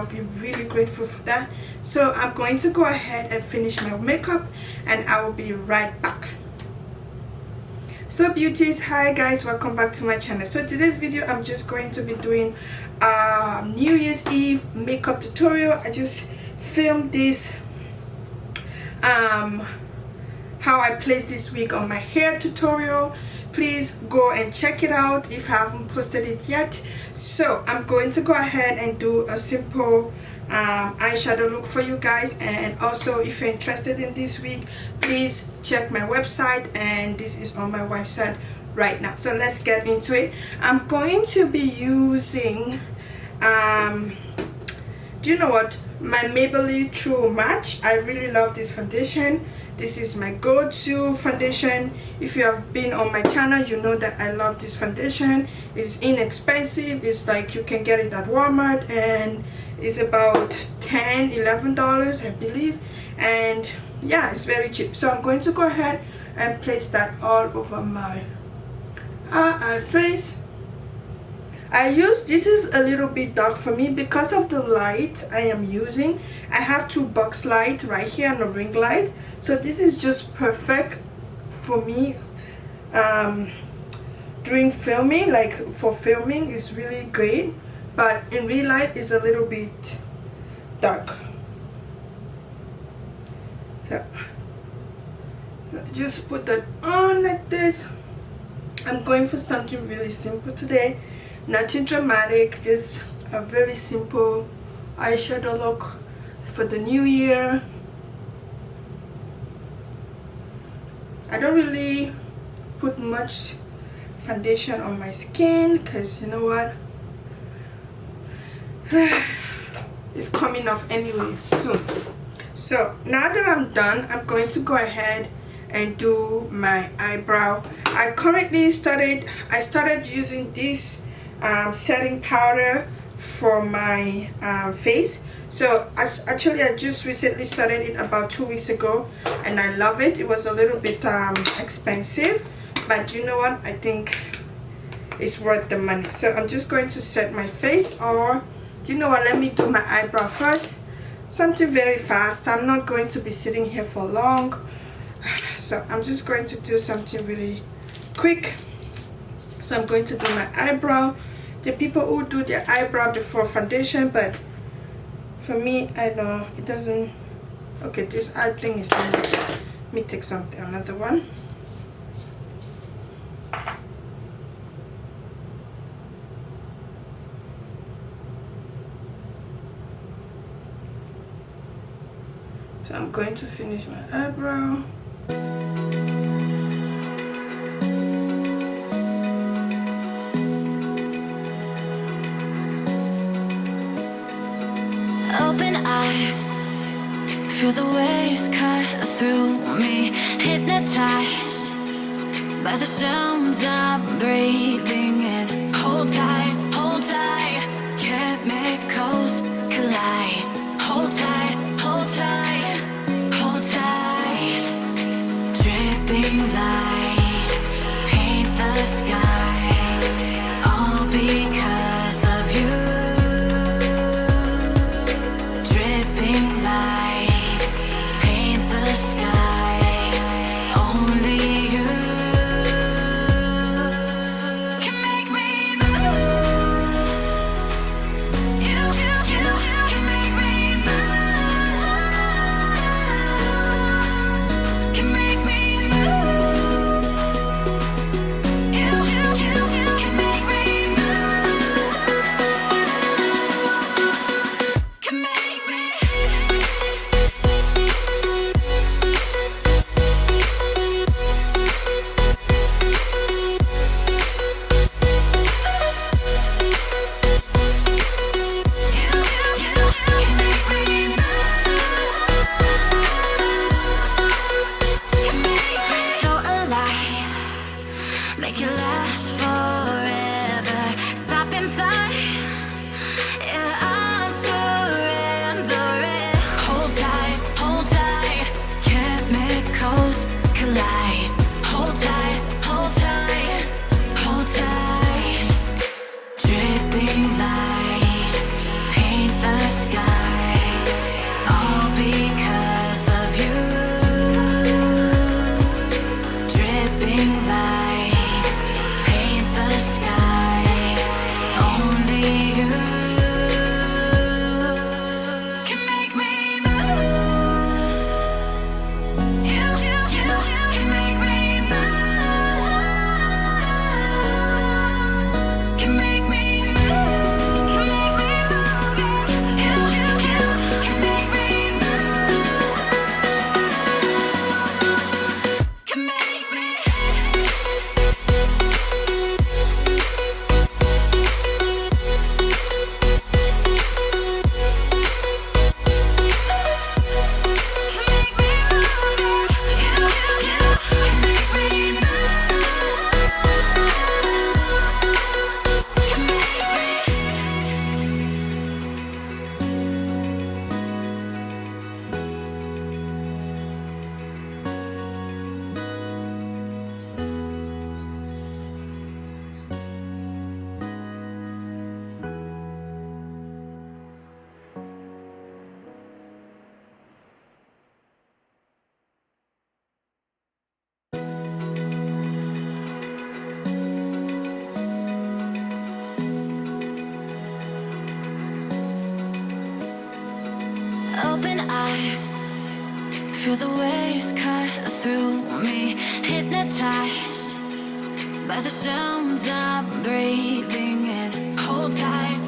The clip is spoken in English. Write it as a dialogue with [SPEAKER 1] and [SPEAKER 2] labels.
[SPEAKER 1] I'll be really grateful for that. So I'm going to go ahead and finish my makeup, and I will be right back. So beauties, hi guys, welcome back to my channel. So today's video, I'm just going to be doing a New Year's Eve makeup tutorial. I just filmed this how I place this wig on my hair tutorial. Please go and check it out if I haven't posted it yet. So I'm going to go ahead and do a simple eyeshadow look for you guys, and also if you're interested in this wig, please check my website, and this is on my website right now. So let's get into it. I'm going to be using do you know what, my Maybelline True Match. I really love this foundation. This is my go-to foundation. If you have been on my channel, you know that I love this foundation. It's inexpensive. It's like you can get it at Walmart, and it's about $10–11 I believe, and yeah, it's very cheap. So I'm going to go ahead and place that all over my face. This is a little bit dark for me because of the light I am using. I have two box light right here and a ring light, so this is just perfect for me during filming. Like for filming, it's really great, but in real life it's a little bit dark. So just put that on like this. I'm going for something really simple today, nothing dramatic, just a very simple eyeshadow look for the new year. I don't really put much foundation on my skin because you know what, it's coming off anyway soon. So now that I'm done, I'm going to go ahead and do my eyebrow. I started using this setting powder for my face. So I just recently started it about 2 weeks ago, and I love it. It was a little bit expensive, but you know what, I think it's worth the money. So I'm just going to set my face, or do you know what, let me do my eyebrow first. Something very fast. I'm not going to be sitting here for long, so I'm just going to do something really quick. So I'm going to do my eyebrow. The people who do their eyebrow before foundation, but for me, I don't, it doesn't. Okay, this eye thing is not. Let me take another one. So I'm going to finish my eyebrow.
[SPEAKER 2] Open eye, feel the waves cut through me, hypnotized by the sounds I'm breathing in. Hold tight, chemicals collide. Hold tight, hold tight, hold tight. Dripping lights paint the skies, all because of you. You Feel the waves cut through me, hypnotized by the sounds I'm breathing in. Hold tight,